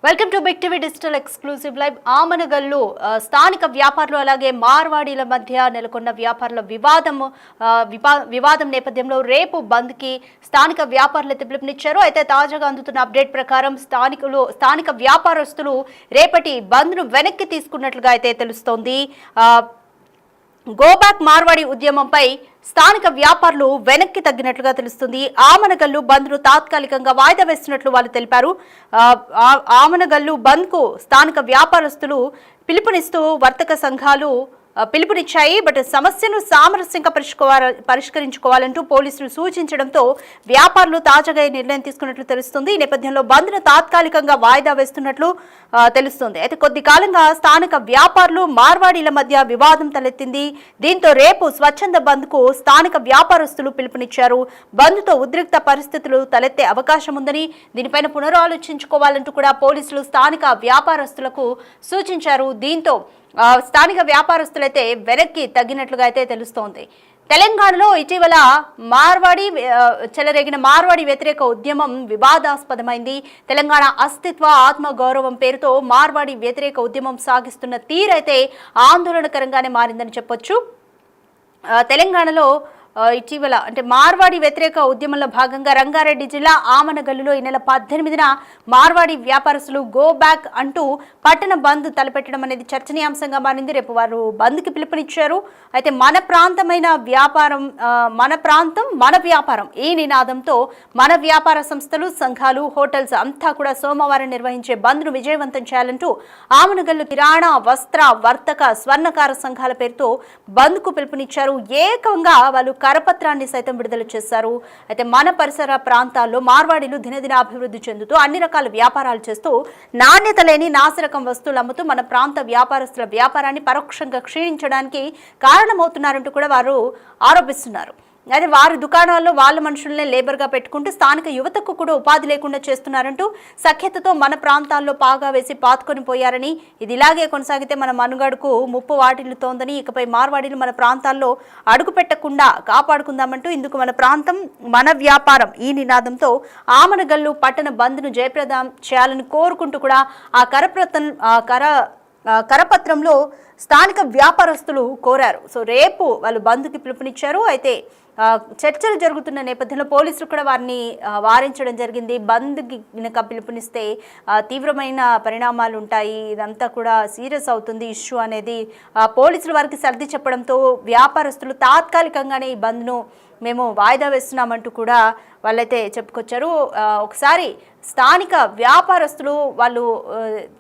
Welcome to Big TV digital exclusive live. Amangal స్థానిక వ్యాపారులు అలాగే మార్వాడీల మధ్య నెలకొన్న వ్యాపారుల వివాదం నేపథ్యంలో రేపు బంద్కి స్థానిక వ్యాపారులు పిలుపునిచ్చారు. అయితే తాజాగా అందుతున్న అప్డేట్ ప్రకారం స్థానిక వ్యాపారస్తులు రేపటి బంద్ను వెనక్కి తీసుకున్నట్లుగా అయితే తెలుస్తోంది. గో బ్యాక్ మార్వాడి ఉద్యమంపై స్థానిక వ్యాపారులు వెనక్కి తగ్గినట్లుగా తెలుస్తుంది. ఆమనగల్లు బంద్ను తాత్కాలికంగా వాయిదా వేస్తున్నట్లు వాళ్ళు తెలిపారు. ఆమనగల్లు బంద్కు స్థానిక వ్యాపారస్తులు పిలుపునిస్తూ వర్తక సంఘాలు పిలుపునిచ్చాయి. బట్ సమస్యను సామరస్యంగా పరిష్కరించుకోవాలంటూ పోలీసులు సూచించడంతో వ్యాపారులు తాజాగా నిర్ణయం తీసుకున్నట్లు తెలుస్తుంది. ఈ నేపథ్యంలో బంద్ను తాత్కాలికంగా వాయిదా వేస్తున్నట్లు తెలుస్తుంది. అయితే కొద్ది కాలంగా స్థానిక వ్యాపారులు మార్వాడీల మధ్య వివాదం తలెత్తింది. దీంతో రేపు స్వచ్ఛంద బంద్కు స్థానిక వ్యాపారస్తులు పిలుపునిచ్చారు. బంద్తో ఉద్రిక్త పరిస్థితులు తలెత్తే అవకాశం ఉందని, దీనిపైన పునరాలోచించుకోవాలంటూ కూడా పోలీసులు స్థానిక వ్యాపారస్తులకు సూచించారు. దీంతో స్థానిక వ్యాపారస్తులైతే వెనక్కి తగ్గినట్లుగా అయితే తెలుస్తోంది. తెలంగాణలో ఇటీవల చెలరేగిన మార్వాడి వ్యతిరేక ఉద్యమం వివాదాస్పదమైంది. తెలంగాణ అస్తిత్వ ఆత్మగౌరవం పేరుతో మార్వాడి వ్యతిరేక ఉద్యమం సాగిస్తున్న తీరైతే ఆందోళనకరంగానే మారిందని చెప్పొచ్చు. తెలంగాణలో ఇటీవల మార్వాడి వ్యతిరేక ఉద్యమంలో భాగంగా రంగారెడ్డి జిల్లా ఆమనగల్లులో ఈ నెల 18న మార్వాడి వ్యాపారస్తులు గో బ్యాక్ అంటూ పట్టణ బంద్ తలపెట్టడం అనేది చర్చనీయాంశంగా మారింది. రేపు వారు బంద్కి పిలుపునిచ్చారు. అయితే మన ప్రాంతమైన వ్యాపారం మన ప్రాంతం మన వ్యాపారం ఈ నినాదంతో మన వ్యాపార సంస్థలు, సంఘాలు, హోటల్స్ అంతా కూడా సోమవారం నిర్వహించే బంద్ను విజయవంతం చేయాలంటూ ఆమనగల్లు కిరాణా, వస్త్ర, వర్తక, స్వర్ణకార సంఘాల పేరుతో బంద్కు పిలుపునిచ్చారు. ఏకంగా వాళ్ళు కరపత్రాన్ని సైతం విడుదల చేశారు. అయితే మన పరిసర ప్రాంతాల్లో మార్వాడీలు దినదిన అభివృద్ధి చెందుతూ అన్ని రకాల వ్యాపారాలు చేస్తూ నాణ్యత లేని నాసిరకం వస్తువులు అమ్ముతూ మన ప్రాంత వ్యాపారస్తుల వ్యాపారాన్ని పరోక్షంగా క్షీణించడానికి కారణమవుతున్నారంటూ కూడా వారు ఆరోపిస్తున్నారు. అయితే వారి దుకాణాల్లో వాళ్ళ మనుషులనే లేబర్గా పెట్టుకుంటూ స్థానిక యువతకు కూడా ఉపాధి లేకుండా చేస్తున్నారంటూ సఖ్యతతో మన ప్రాంతాల్లో పాగా వేసి పాతుకొని పోయారని, ఇది ఇలాగే కొనసాగితే మన మనుగడకు ముప్పు వాటిల్లుతోందని, ఇకపై మార్వాడీలు మన ప్రాంతాల్లో అడుగు పెట్టకుండా కాపాడుకుందామంటూ ఇందుకు మన ప్రాంతం మన వ్యాపారం ఈ నినాదంతో ఆమనగల్లు పట్టణ బంద్ను జయప్రదం చేయాలని కోరుకుంటూ కూడా ఆ కరపత్రంలో స్థానిక వ్యాపారస్తులు కోరారు. సో రేపు వాళ్ళు బంద్కి పిలుపునిచ్చారు. అయితే చర్చలు జరుగుతున్న నేపథ్యంలో పోలీసులు కూడా వారిని వారించడం జరిగింది. బంద్కి పిలుపునిస్తే తీవ్రమైన పరిణామాలు ఉంటాయి, ఇదంతా కూడా సీరియస్ అవుతుంది ఇష్యూ అనేది పోలీసులు వారికి సర్ది చెప్పడంతో వ్యాపారస్తులు తాత్కాలికంగానే ఈ బంద్ను మేము వాయిదా వేస్తున్నామంటూ కూడా వాళ్ళైతే చెప్పుకొచ్చారు. ఒకసారి స్థానిక వ్యాపారస్తులు వాళ్ళు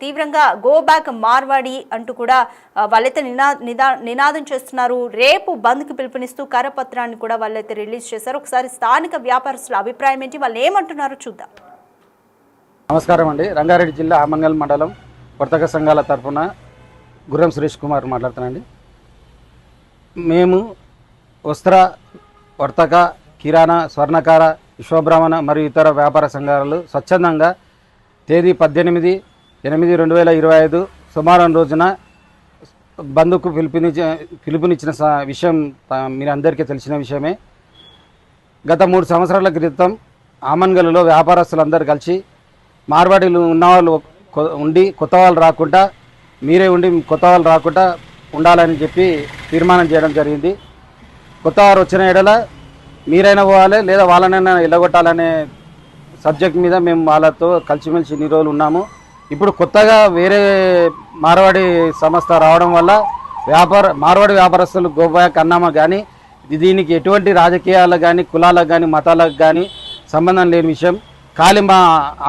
తీవ్రంగా గో బ్యాక్ మార్వాడి అంటూ కూడా వాళ్ళైతే నినాదం చేస్తున్నారు. రేపు బంద్కి పిలుపునిస్తూ కరపత్రాన్ని కూడా వాళ్ళైతే రిలీజ్ చేశారు. ఒకసారి స్థానిక వ్యాపారస్తుల అభిప్రాయం ఏంటి, వాళ్ళు ఏమంటున్నారో చూద్దాం. నమస్కారం అండి. రంగారెడ్డి జిల్లా ఆమనగల్ మండలం వర్తక సంఘాల తరఫున గుర్రం సురేష్ కుమార్ మాట్లాడుతున్నాండి. మేము వస్త్ర, వర్తక, కిరాణా, స్వర్ణకార, విశ్వబ్రాహ్మణ మరియు ఇతర వ్యాపార సంఘాలు స్వచ్ఛందంగా తేదీ 18/8/2025 సోమవారం రోజున బంద్కు పిలుపునిచ్చిన విషయం మీరు అందరికీ తెలిసిన విషయమే. గత 3 సంవత్సరాల క్రితం ఆమనగల్లులో వ్యాపారస్తులందరూ కలిసి మార్వాడీలు ఉన్నవాళ్ళు ఉండి కొత్త వాళ్ళు రాకుండా, మీరే ఉండి కొత్త వాళ్ళు రాకుండా ఉండాలని చెప్పి తీర్మానం చేయడం జరిగింది. కొత్త వారు వచ్చిన ఎడల మీరైనా పోవాలి లేదా వాళ్ళనైనా ఎల్లగొట్టాలనే సబ్జెక్ట్ మీద మేము వాళ్ళతో కలిసిమెలిసి ఇన్ని రోజులు ఉన్నాము. ఇప్పుడు కొత్తగా వేరే మార్వాడి సంస్థ రావడం వల్ల మార్వాడి వ్యాపారస్తులు గోబ్యాక్ అన్నామా కానీ దీనికి ఎటువంటి రాజకీయాలకు కానీ కులాలకు కానీ మతాలకు కానీ సంబంధం లేని విషయం. ఖాళీ మా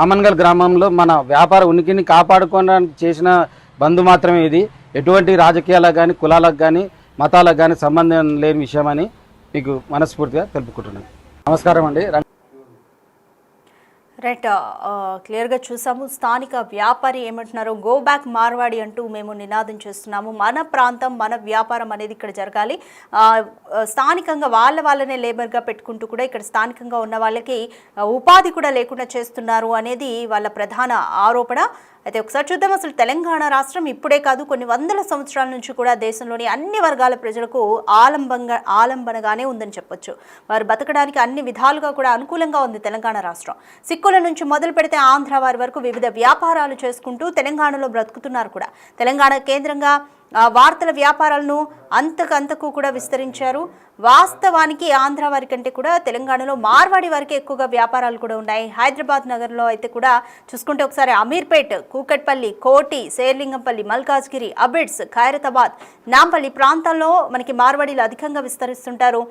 ఆమనగల్ గ్రామంలో మన వ్యాపార ఉనికిని కాపాడుకోవడానికి చేసిన బంద్ మాత్రమే ఇది. ఎటువంటి రాజకీయాలకు కానీ కులాలకు కానీ మతాలకు కానీ సంబంధం లేని విషయం అని మీకు మనస్ఫూర్తిగా తెలుపుకుంటున్నాను. నమస్కారం అండి. రైట్, క్లియర్గా చూసాము. స్థానిక వ్యాపారి ఏమంటున్నారు, గో బ్యాక్ మార్వాడి అంటూ మేము నినాదం చేస్తున్నాము. మన ప్రాంతం మన వ్యాపారం అనేది ఇక్కడ జరగాలి. స్థానికంగా వాళ్ళనే లేబర్గా పెట్టుకుంటూ కూడా ఇక్కడ స్థానికంగా ఉన్న వాళ్ళకి ఉపాధి కూడా లేకుండా చేస్తున్నారు అనేది వాళ్ళ ప్రధాన ఆరోపణ. అయితే ఒకసారి చూద్దాం, అసలు తెలంగాణ రాష్ట్రం ఇప్పుడే కాదు కొన్ని వందల సంవత్సరాల నుంచి కూడా దేశంలోని అన్ని వర్గాల ప్రజలకు ఆలంబనగానే ఉందని చెప్పొచ్చు. వారు బతకడానికి అన్ని విధాలుగా కూడా అనుకూలంగా ఉంది తెలంగాణ రాష్ట్రం. సిక్కుల నుంచి మొదలు పెడితే ఆంధ్ర వారి వరకు వివిధ వ్యాపారాలు చేసుకుంటూ తెలంగాణలో బ్రతుకుతున్నారు కూడా. తెలంగాణ కేంద్రంగా వార్తల వ్యాపారాలను అంతకంతకు కూడా విస్తరించారు. వాస్తవానికి ఆంధ్ర వారి కంటే కూడా తెలంగాణలో మార్వాడి వారికి ఎక్కువగా వ్యాపారాలు కూడా ఉన్నాయి. హైదరాబాద్ నగరంలో అయితే కూడా చూసుకుంటే ఒకసారి అమీర్పేట్, కూకట్పల్లి, కోటి, శేర్లింగంపల్లి, మల్కాజ్గిరి, అబిడ్స్, ఖైరతాబాద్, నాంపల్లి ప్రాంతాల్లో మనకి మార్వాడీలు అధికంగా విస్తరిస్తుంటారు.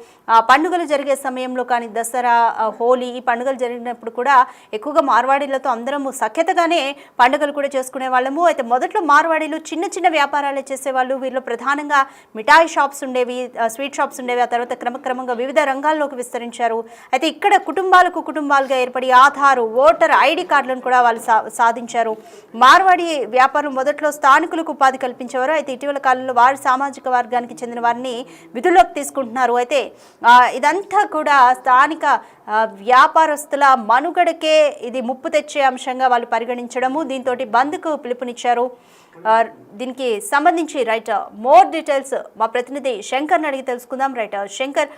పండుగలు జరిగే సమయంలో కానీ దసరా, హోలీ ఈ పండుగలు జరిగినప్పుడు కూడా ఎక్కువగా మార్వాడీలతో అందరము సఖ్యతగానే పండుగలు కూడా చేసుకునే వాళ్ళము. అయితే మొదట్లో మార్వాడీలు చిన్న చిన్న వ్యాపారాలే చేసేవాళ్ళు. వీరిలో ప్రధానంగా మిఠాయి షాప్స్ ఉండేవి, స్వీట్ షాప్స్ ఉండేవి. ఆ తర్వాత క్రమక్రమంగా వివిధ రంగాల్లోకి విస్తరించారు. అయితే ఇక్కడ కుటుంబాలుగా ఏర్పడి ఆధార్, ఓటర్ ఐడి కార్డులను కూడా వాళ్ళు సాధించారు. మార్వాడి వ్యాపారం మొదట్లో స్థానికులకు ఉపాధి కల్పించేవారు. అయితే ఇటీవల కాలంలో వారి సామాజిక వర్గానికి చెందిన వారిని విధుల్లోకి తీసుకుంటున్నారు. అయితే ఇదంతా కూడా స్థానిక వ్యాపారస్తుల మనుగడకే ఇది ముప్పు తెచ్చే అంశంగా వాళ్ళు పరిగణించడము, దీంతో బంద్కు పిలుపునిచ్చారు. దీనికి సంబంధించి రైట్ మోర్ డీటెయిల్స్ మా ప్రతినిధి శంకర్ని అడిగి తెలుసుకుందాం. రైట్ శంకర్,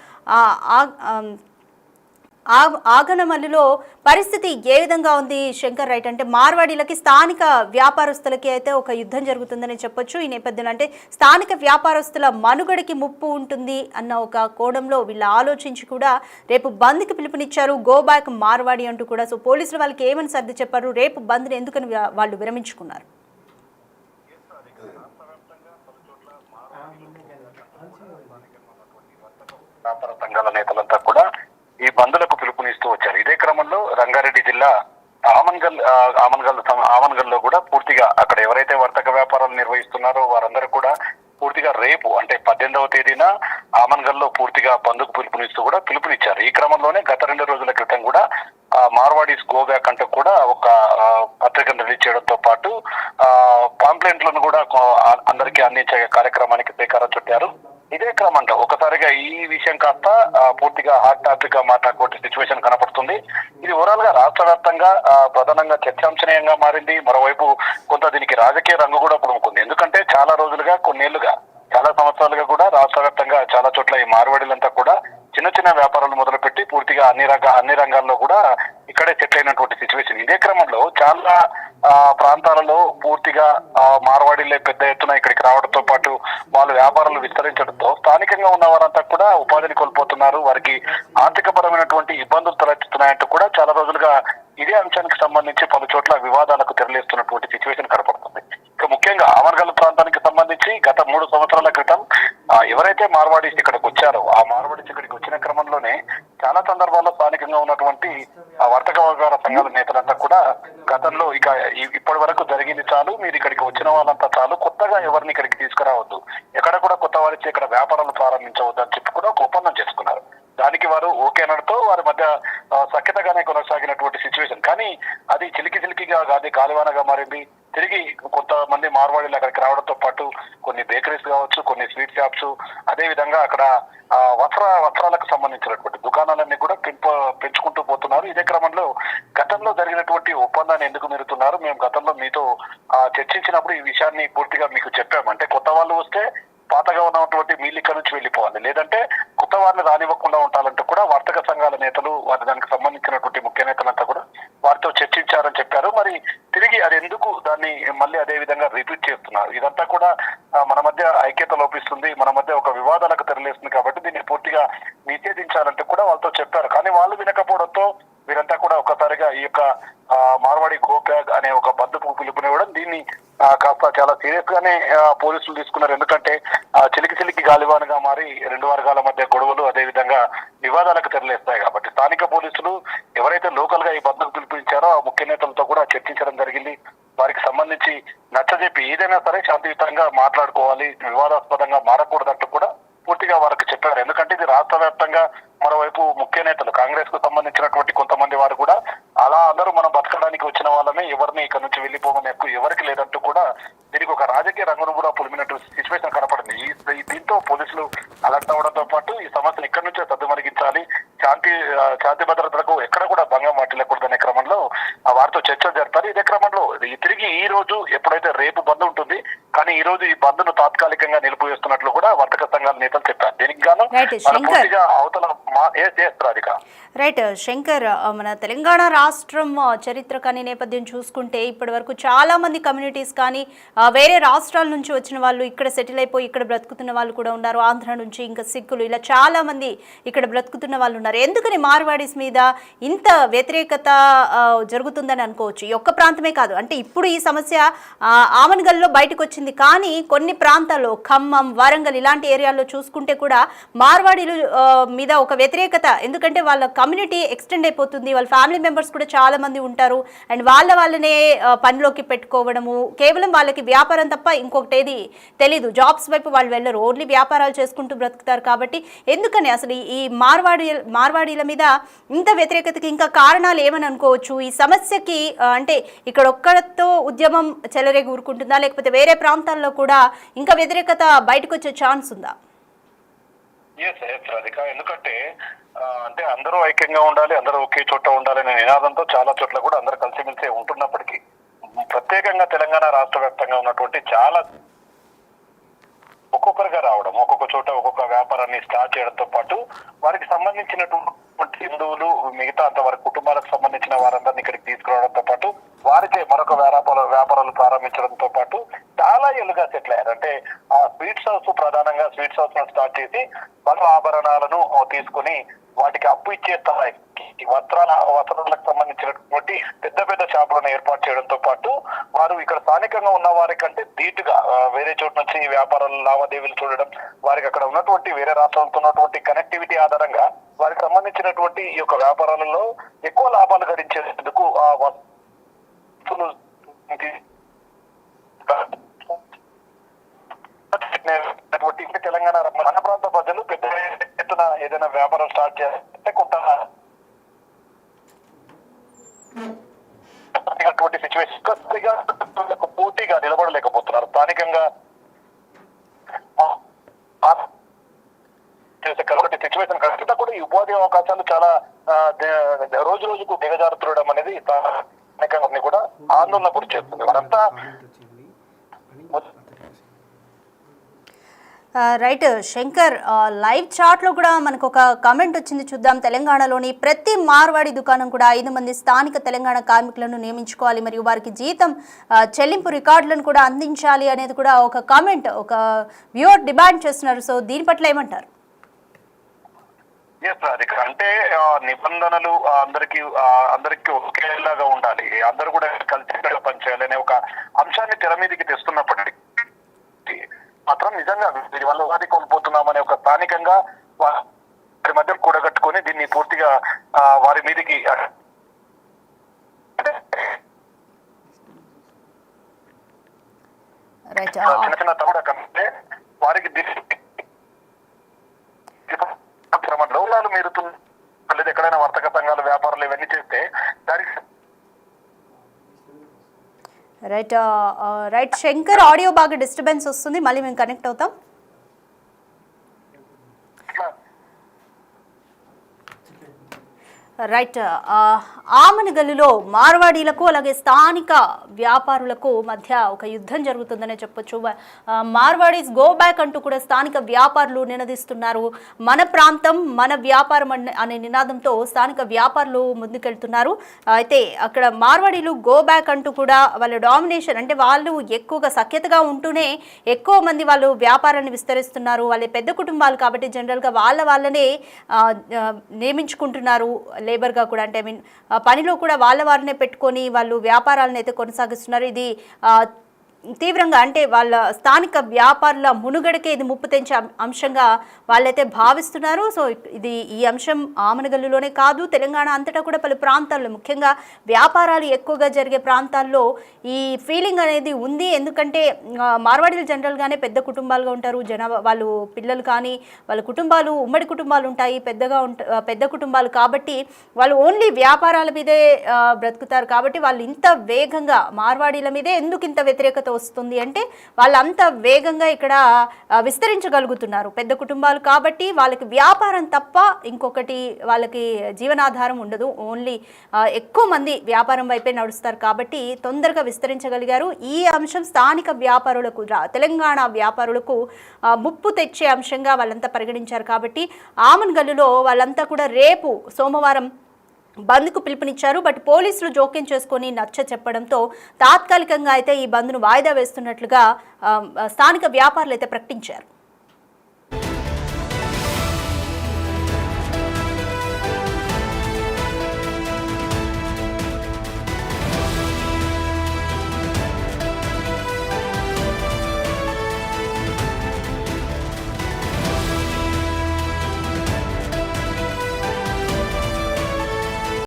ఆగనమల్లిలో పరిస్థితి ఏ విధంగా ఉంది శంకర్? రైట్ అంటే మార్వాడీలకి స్థానిక వ్యాపారస్తులకి అయితే ఒక యుద్ధం జరుగుతుందని చెప్పొచ్చు. ఈ నేపథ్యంలో అంటే స్థానిక వ్యాపారస్తుల మనుగడకి ముప్పు ఉంటుంది అన్న ఒక కోణంలో వీళ్ళు ఆలోచించి కూడా రేపు బంద్కి పిలుపునిచ్చారు. గో బ్యాక్ మార్వాడి అంటూ కూడా. సో పోలీసులు వాళ్ళకి ఏమని సర్ది చెప్పారు? రేపు బంద్ని ఎందుకని వాళ్ళు విరమించుకున్నారు? వ్యాపార సంఘాల నేతలంతా కూడా ఈ బంద్లకు పిలుపునిస్తూ వచ్చారు. ఇదే క్రమంలో రంగారెడ్డి జిల్లా ఆమన్గల్లో కూడా పూర్తిగా అక్కడ ఎవరైతే వర్తక వ్యాపారాలు నిర్వహిస్తున్నారో వారందరూ కూడా పూర్తిగా రేపు అంటే 18వ తేదీన ఆమన్గల్లో పూర్తిగా బంద్కు పిలుపునిస్తూ కూడా పిలుపునిచ్చారు. ఈ క్రమంలోనే గత 2 రోజుల క్రితం కూడా మార్వాడీస్ గో బ్యాక్ అంటూ కూడా ఒక పత్రికను రిలీజ్ చేయడంతో పాటు పాంప్లెంట్లను కూడా అందరికీ అందించే కార్యక్రమానికి శ్రీకారం చుట్టారు. ఇదే క్రమంలో ఒకసారిగా ఈ విషయం కాస్త పూర్తిగా హాట్ టాపిక్ గా మాట్లాడుకోవడం సిచ్యువేషన్ కనపడుతుంది. ఇది ఓవరాల్ గా రాష్ట్ర వ్యాప్తంగా ప్రధానంగా చర్చాంశనీయంగా మారింది. మరోవైపు కొంత దీనికి రాజకీయ రంగు కూడా పుడుముకుంది. ఎందుకంటే చాలా రోజులుగా, కొన్నేళ్లుగా, చాలా సంవత్సరాలుగా కూడా రాష్ట్ర వ్యాప్తంగా చాలా చోట్ల ఈ మార్వాడీలంతా కూడా చిన్న చిన్న వ్యాపారాలు మొదలుపెట్టి పూర్తిగా అన్ని రంగాల్లో కూడా ఇక్కడే సెటిల్ అయినటువంటి సిచ్యువేషన్. ఇదే క్రమంలో చాలా ప్రాంతాలలో పూర్తిగా మార్వాడీలే పెద్ద ఎత్తున ఇక్కడికి రావడంతో పాటు వాళ్ళు వ్యాపారాలు విస్తరించడంతో స్థానికంగా ఉన్న వారంతా కూడా ఉపాధిని కోల్పోతున్నారు. వారికి ఆర్థికపరమైనటువంటి ఇబ్బందులు తలెత్తుతున్నాయంటూ కూడా చాలా రోజులుగా ఇదే అంశానికి సంబంధించి పలు చోట్ల వివాదాలకు తెరలేస్తున్నటువంటి సిచ్యువేషన్ కనపడుతుంది. ఇక ముఖ్యంగా ఆమన్గల్ ప్రాంతానికి సంబంధించి గత 3 సంవత్సరాల క్రితం ఎవరైతే మార్వాడీస్ ఇక్కడికి వచ్చారో ఆ మార్వాడీస్ ఇక్కడికి వచ్చిన క్రమంలోనే చాలా సందర్భాల్లో స్థానికంగా ఉన్నటువంటి వర్తక వ్యాపార సంఘాల నేతలంతా కూడా గతంలో ఇక ఇప్పటి వరకు జరిగింది చాలు, మీరు ఇక్కడికి వచ్చిన వాళ్ళంతా చాలు, కొత్తగా ఎవరిని ఇక్కడికి తీసుకురావద్దు, ఎక్కడ కూడా కొత్త వారితో ఇక్కడ వ్యాపారాలు ప్రారంభించవద్దు అని చెప్పి కూడా ఒక ఒప్పందం చేసుకున్నారు. దానికి వారు ఓకే అనడంతో వారి మధ్య సఖ్యతగానే కొనసాగినటువంటి సిచ్యువేషన్. కానీ అది చిలికిగా కాదు, గాలివానగా మారింది. తిరిగి కొంతమంది మార్వాడీలు అక్కడికి రావడంతో పాటు కొన్ని బేకరీస్ కావచ్చు, కొన్ని స్వీట్ షాప్స్, అదే విధంగా అక్కడ వస్త్రాలకు సంబంధించినటువంటి దుకాణాలన్నీ కూడా పెంచుకుంటూ పోతున్నారు. ఇదే క్రమంలో గతంలో జరిగినటువంటి ఒప్పందాన్ని ఎందుకు మీరుతున్నారు, మేము గతంలో మీతో చర్చించినప్పుడు ఈ విషయాన్ని పూర్తిగా మీకు చెప్పాము, అంటే కొత్త వాళ్ళు వస్తే పాతగా ఉన్నటువంటి వీళ్ళు ఇక్కడ నుంచి వెళ్ళిపోవాలి, లేదంటే కొత్త వారిని రానివ్వకుండా ఉండాలంటూ కూడా వర్తక సంఘాల నేతలు వారి దానికి సంబంధించినటువంటి ముఖ్య నేతలంతా కూడా వారితో చర్చించారని చెప్పారు. మరి తిరిగి అది ఎందుకు దాన్ని మళ్ళీ అదే విధంగా రిపీట్ చేస్తున్నారు? ఇదంతా కూడా మన మధ్య ఐక్యత లోపిస్తుంది, మన మధ్య ఒక వివాదాలకు తెరలేస్తుంది. కాబట్టి దీన్ని పూర్తిగా నిషేధించాలంటూ కూడా వాళ్ళతో చెప్పారు. కానీ వాళ్ళు వినకపోవడంతో వీరంతా కూడా ఒక్కసారిగా ఈ యొక్క మార్వాడి గో బ్యాక్ అనే ఒక బంధుకు పిలుపునివ్వడం, దీన్ని కాస్త చాలా సీరియస్ గానే పోలీసులు తీసుకున్నారు. ఎందుకంటే చిలికి గాలివానగా మారి 2 వర్గాల మధ్య గొడవలు, అదే విధంగా వివాదాలకు తెరలేస్తాయి. కాబట్టి స్థానిక పోలీసులు ఎవరైతే లోకల్ గా ఈ బంధుకు పిలుపునిచ్చారో ఆ ముఖ్య నేతలతో కూడా చర్చించడం జరిగింది. వారికి సంబంధించి నచ్చజెప్పి ఏదైనా సరే శాంతియుతంగా మాట్లాడుకోవాలి, వివాదాస్పదంగా మారకూడదంటూ కూడా పూర్తిగా వారికి చెప్పారు. ఎందుకంటే ఇది రాష్ట్ర వ్యాప్తంగా మరోవైపు ముఖ్య నేతలు కాంగ్రెస్ కు సంబంధించినటువంటి కొంతమంది వారు కూడా అలా అందరూ మనం బతకడానికి వచ్చిన వాళ్ళని ఎవరిని ఇక్కడ నుంచి వెళ్ళిపోమని ఎవరికి లేదంటూ కూడా దీనికి ఒక రాజకీయ రంగును కూడా పులిమినట్టు సిచ్యువేషన్ కనపడింది. దీంతో పోలీసులు అలర్ట్ అవడంతో పాటు ఈ సమస్యను ఇక్కడి నుంచే సద్దుమణిగించాలి, శాంతి భద్రతలకు ఎక్కడ కూడా భంగం వాటిల్లకూడదనే క్రమంలో వారితో చర్చలు జరిపారు. ఇదే క్రమంలో తిరిగి ఈ రోజు ఎప్పుడైతే రేపు బంద్ ఉంటుంది, కానీ ఈ రోజు ఈ బంద్ను తాత్కాలికంగా నిలిపివేస్తున్నట్లు కూడా వర్తక సంఘాల నేతలు చెప్పారు. దీనికి గాను పూర్తిగా అవతల రైట్ శంకర్, మన తెలంగాణ రాష్ట్రం చరిత్ర కానీ నేపథ్యం చూసుకుంటే ఇప్పటి వరకు చాలా మంది కమ్యూనిటీస్ కానీ వేరే రాష్ట్రాల నుంచి వచ్చిన వాళ్ళు ఇక్కడ సెటిల్ అయిపోయి ఇక్కడ బ్రతుకుతున్న వాళ్ళు కూడా ఉన్నారు. ఆంధ్ర నుంచి ఇంకా సిక్కులు ఇలా చాలా మంది ఇక్కడ బ్రతుకుతున్న వాళ్ళు ఉన్నారు. ఎందుకని మార్వాడీస్ మీద ఇంత వ్యతిరేకత జరుగుతుందని అనుకోవచ్చు? ఈ ఒక్క ప్రాంతమే కాదు, అంటే ఇప్పుడు ఈ సమస్య ఆమన్గల్లో బయటకు వచ్చింది, కానీ కొన్ని ప్రాంతాల్లో ఖమ్మం, వరంగల్ ఇలాంటి ఏరియాల్లో చూసుకుంటే కూడా మార్వాడీలు మీద ఒక వ్యతిరేకత, ఎందుకంటే వాళ్ళ కమ్యూనిటీ ఎక్స్టెండ్ అయిపోతుంది, వాళ్ళ ఫ్యామిలీ మెంబర్స్ కూడా చాలా మంది ఉంటారు, అండ్ వాళ్ళనే పనిలోకి పెట్టుకోవడము, కేవలం వాళ్ళకి వ్యాపారం తప్ప ఇంకొకటి ఏది తెలీదు, జాబ్స్ వైపు వాళ్ళు వెళ్ళరు, ఓన్లీ వ్యాపారాలు చేసుకుంటూ బ్రతుకుతారు. కాబట్టి ఎందుకని అసలు ఈ మార్వాడీల మీద ఇంత వ్యతిరేకతకి ఇంకా కారణాలు ఏమని అనుకోవచ్చు? ఈ సమస్యకి అంటే ఇక్కడ ఒక్కడితో ఉద్యమం చెలరేగి ఊరుకుంటుందా, లేకపోతే వేరే ప్రాంతాల్లో కూడా ఇంకా వ్యతిరేకత బయటకు వచ్చే ఛాన్స్ ఉందా? ఎందుకంటే అంటే అందరూ ఐక్యంగా ఉండాలి, అందరూ ఒకే చోట ఉండాలి అనే నినాదంతో చాలా చోట్ల కూడా అందరూ కలిసిమెలిసి ఉంటున్నప్పటికీ ప్రత్యేకంగా తెలంగాణ రాష్ట్ర వ్యాప్తంగా ఉన్నటువంటి చాలా ఒక్కొక్కరిగా రావడం, ఒక్కొక్క చోట ఒక్కొక్క వ్యాపారాన్ని స్టార్ట్ చేయడంతో పాటు వారికి సంబంధించినటువంటి హిందువులు మిగతా అంత వారి కుటుంబాలకు సంబంధించిన వారందరినీ ఇక్కడికి తీసుకురావడంతో పాటు వారికే మరొక వ్యాపారాలు ప్రారంభించడంతో పాటు చాలా ఏళ్ళుగా సెటిల్ అయ్యారు. అంటే ఆ స్వీట్స్ హౌస్, ప్రధానంగా స్వీట్స్ హౌస్ ను స్టార్ట్ చేసి వాళ్ళ ఆభరణాలను తీసుకుని వాటికి అప్పు ఇచ్చే స్థాయికి వస్త్రాలకు సంబంధించినటువంటి పెద్ద పెద్ద షాపులను ఏర్పాటు చేయడంతో పాటు వారు ఇక్కడ స్థానికంగా ఉన్న వారి కంటే ధీటుగా వేరే చోటు నుంచి వ్యాపారాలు లావాదేవీలు చూడడం, వారికి అక్కడ ఉన్నటువంటి వేరే రాష్ట్రాలతో ఉన్నటువంటి కనెక్టివిటీ ఆధారంగా వారికి సంబంధించినటువంటి ఈ యొక్క వ్యాపారాలలో ఎక్కువ లాభాలు గడించేందుకు ఆ వస్తువులు తెలంగాణ మన ప్రాంత ప్రజలు పెద్ద ఎత్తున ఏదైనా వ్యాపారం స్టార్ట్ చేస్తే కొంత సిచ్యువేషన్ పూర్తిగా నిలబడలేకపోతున్నారు. స్థానికంగా కాబట్టి సిచ్యువేషన్ కరెక్ట్ కూడా ఈ ఉపాధి అవకాశాలు చాలా రోజు రోజుకు దిగజారుతుండడం అనేది స్థానికంగా కూడా ఆందోళన గురి చేస్తుంది. వారంతా రైట్ శంకర్, లైవ్ చాట్లో కూడా మనకు ఒక కామెంట్ వచ్చింది, చూద్దాం. తెలంగాణలోని ప్రతి మార్వాడి దుకాణం కూడా 5 మంది స్థానిక తెలంగాణ కార్మికులను నియమించుకోవాలి, మరియు వారికి జీతం చెల్లింపు రికార్డులను కూడా అందించాలి అనేది కూడా ఒక కామెంట్, ఒక వ్యూవర్ డిమాండ్ చేస్తున్నారు. సో దీని పట్ల ఏమంటారు? అంటే నిబంధనలు అందరికి ఒకేలాగా ఉండాలి, అందరూ కూడా కలిసి పనిచేయాలి అనే ఒక అంశాన్ని తెర మీదకి తెస్తున్నప్పటికీ మాత్రం నిజంగా వాళ్ళ ఉపాధి కోల్పోతున్నామనే ఒక స్థానికంగా వారి మధ్య కూడగట్టుకొని దీన్ని పూర్తిగా వారి మీదకి చిన్న చిన్న తగుడ కంటే వారికి లోలాలు మీరుతుంది లేదా ఎక్కడైనా వర్తక సంఘాలు వ్యాపారాలు ఇవన్నీ చేస్తే దానికి రైట్ శంకర్, ఆడియో బాగా డిస్టర్బెన్స్ వస్తుంది, మళ్ళీ మేము కనెక్ట్ అవుతాం. రైట్, ఆమనగల్లులో మార్వాడీలకు అలాగే స్థానిక వ్యాపారులకు మధ్య ఒక యుద్ధం జరుగుతుందనే చెప్పొచ్చు. మార్వాడీస్ గో బ్యాక్ అంటూ కూడా స్థానిక వ్యాపారులు నినదిస్తున్నారు. మన ప్రాంతం మన వ్యాపారం అనే నినాదంతో స్థానిక వ్యాపారులు ముందుకెళ్తున్నారు. అయితే అక్కడ మార్వాడీలు గో బ్యాక్ అంటూ కూడా వాళ్ళ డామినేషన్, అంటే వాళ్ళు ఎక్కువగా సఖ్యతగా ఉంటూనే ఎక్కువ మంది వాళ్ళు వ్యాపారాన్ని విస్తరిస్తున్నారు. వాళ్ళ పెద్ద కుటుంబాలు కాబట్టి జనరల్గా వాళ్ళనే నియమించుకుంటున్నారు లేబర్గా కూడా, అంటే ఐ మీన్ పనిలో కూడా వాళ్ళ వారినే పెట్టుకొని వాళ్ళు వ్యాపారాలను అయితే కొనసాగిస్తున్నారు. ఇది తీవ్రంగా, అంటే వాళ్ళ స్థానిక వ్యాపారుల మునుగడకే ఇది ముప్పు తెంచే అంశంగా వాళ్ళైతే భావిస్తున్నారు. సో ఈ అంశం ఆమనగల్లులోనే కాదు, తెలంగాణ అంతటా కూడా పలు ప్రాంతాల్లో, ముఖ్యంగా వ్యాపారాలు ఎక్కువగా జరిగే ప్రాంతాల్లో ఈ ఫీలింగ్ అనేది ఉంది. ఎందుకంటే మార్వాడీలు జనరల్గానే పెద్ద కుటుంబాలుగా ఉంటారు, వాళ్ళు పిల్లలు కానీ వాళ్ళ కుటుంబాలు ఉమ్మడి కుటుంబాలు ఉంటాయి, పెద్ద కుటుంబాలు కాబట్టి వాళ్ళు ఓన్లీ వ్యాపారాల మీదే బ్రతుకుతారు. కాబట్టి వాళ్ళు ఇంత వేగంగా మార్వాడీల మీదే ఎందుకు ఇంత వ్యతిరేకత వస్తుంది అంటే వాళ్ళంత వేగంగా ఇక్కడ విస్తరించగలుగుతున్నారు. పెద్ద కుటుంబాలు కాబట్టి వాళ్ళకి వ్యాపారం తప్ప ఇంకొకటి వాళ్ళకి జీవనాధారం ఉండదు. ఓన్లీ ఎక్కువ మంది వ్యాపారం వైపే నడుస్తారు కాబట్టి తొందరగా విస్తరించగలిగారు. ఈ అంశం స్థానిక వ్యాపారులకు, తెలంగాణ వ్యాపారులకు ముప్పు తెచ్చే అంశంగా వాళ్ళంతా పరిగణించారు. కాబట్టి ఆమన్గల్లులో వాళ్ళంతా కూడా రేపు సోమవారం బంద్కు పిలుపునిచ్చారు. బట్ పోలీసులు జోక్యం చేసుకొని నచ్చ చెప్పడంతో తాత్కాలికంగా అయితే ఈ బంద్ను వాయిదా వేస్తున్నట్లుగా స్థానిక వ్యాపారులు అయితే ప్రకటించారు.